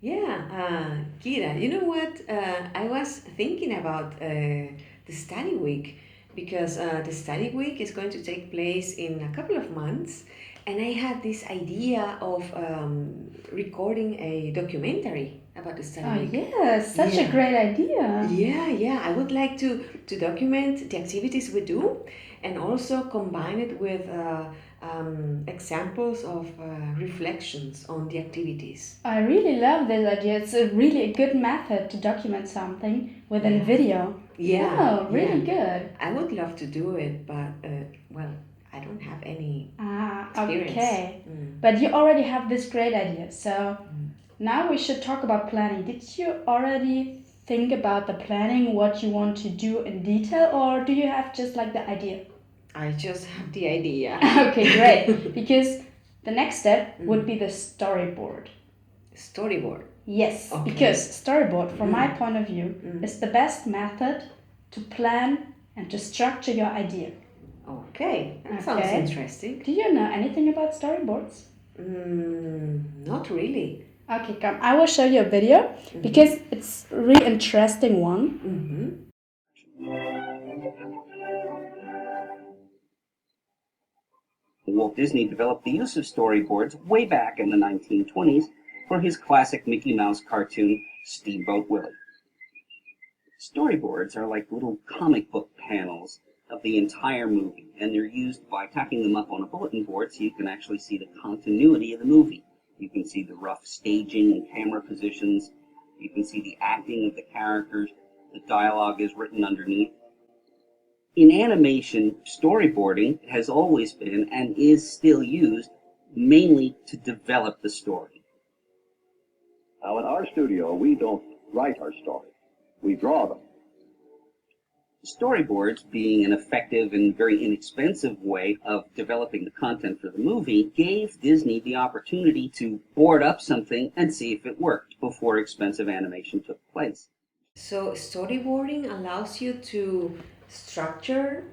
Yeah, Kira, you know what? I was thinking about the study week because the study week is going to take place in a couple of months, and I had this idea of recording a documentary about the study Oh, week. yes, such a Yeah. great idea. Yeah. I would like to document the activities we do and also combine it with examples of reflections on the activities. I really love this idea. It's a really good method to document something within Yeah. video. Yeah, Yeah. really good. I would love to do it, but well, I don't have any Ah, experience. okay. But you already have this great idea. So now we should talk about planning. Did you already think about the planning, what you want to do in detail, or do you have just like the idea? I just have the idea. Okay, great. Because the next step would be the storyboard. Storyboard. Yes, because Okay. storyboard, from my point of view, is the best method to plan and to structure your idea. Okay, that sounds Okay. interesting. Do you know anything about storyboards? Not really. Okay, come. I will show you a video because it's a really interesting one. Walt Disney developed the use of storyboards way back in the 1920s for his classic Mickey Mouse cartoon, Steamboat Willie. Storyboards are like little comic book panels of the entire movie, and they're used by tacking them up on a bulletin board so you can actually see the continuity of the movie. You can see the rough staging and camera positions. You can see the acting of the characters. The dialogue is written underneath. In animation, storyboarding has always been and is still used mainly to develop the story. Now, in our studio, we don't write our stories. We draw them. Storyboards, being an effective and very inexpensive way of developing the content for the movie, gave Disney the opportunity to board up something and see if it worked before expensive animation took place. So storyboarding allows you to structure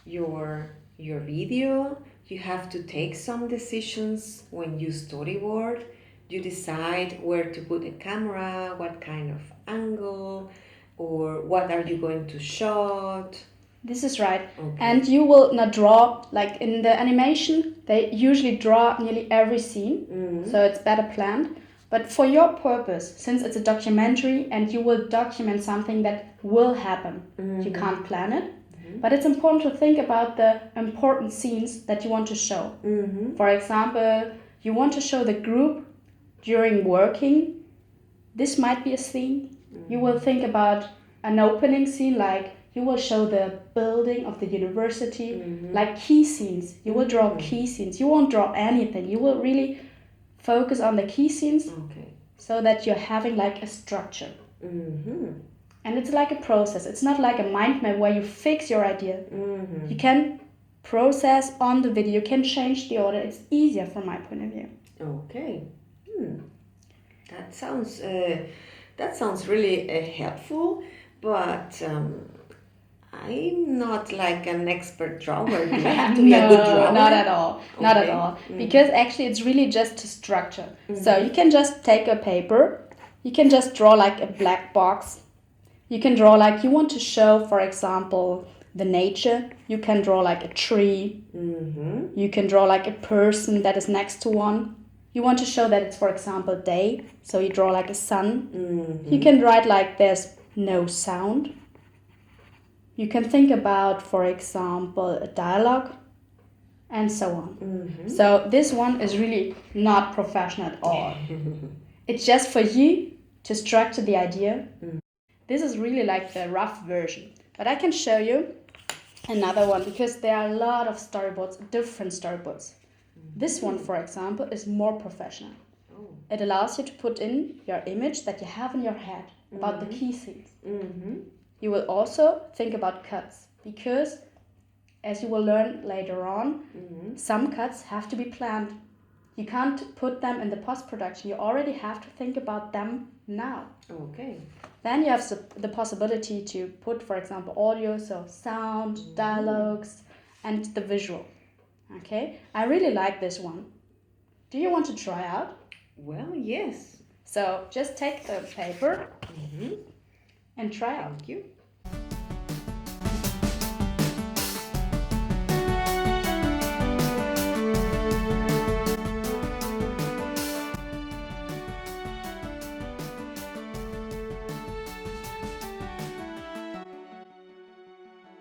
your video. You have to take some decisions when you storyboard. You decide where to put the camera, what kind of angle, or what are you going to shot. This is right. Okay. And you will not draw, like in the animation, they usually draw nearly every scene, so it's better planned. But for your purpose, since it's a documentary and you will document something that will happen, you can't plan it. But it's important to think about the important scenes that you want to show. For example, you want to show the group during working. This might be a scene. You will think about an opening scene, like you will show the building of the university, like key scenes. You will draw key scenes. You won't draw anything. You will really focus on the key scenes Okay. so that you're having like a structure. And it's like a process. It's not like a mind map where you fix your idea. You can process on the video. You can change the order. It's easier from my point of view. Okay. That sounds really helpful, but I'm not like an expert drawer. Do I have to be a good drawer? Not at all. Not at Okay. all. Because actually it's really just a structure. So you can just take a paper, you can just draw like a black box. You can draw like you want to show, for example, the nature. You can draw like a tree. You can draw like a person that is next to one. You want to show that it's, for example, day. So you draw like a sun. You can write like there's no sound. You can think about, for example, a dialogue and so on. So this one is really not professional at all. It's just for you to structure the idea. This is really like the rough version. But I can show you another one because there are a lot of storyboards, different storyboards. This one, for example, is more professional. It allows you to put in your image that you have in your head about the key scenes. You will also think about cuts because, as you will learn later on, some cuts have to be planned. You can't put them in the post-production. You already have to think about them now. Okay. Then you have the possibility to put, for example, audio, so sound, dialogues, and the visual. Okay, I really like this one. Do you want to try out? Well, yes. So just take the paper Mhm. and try out. Thank you.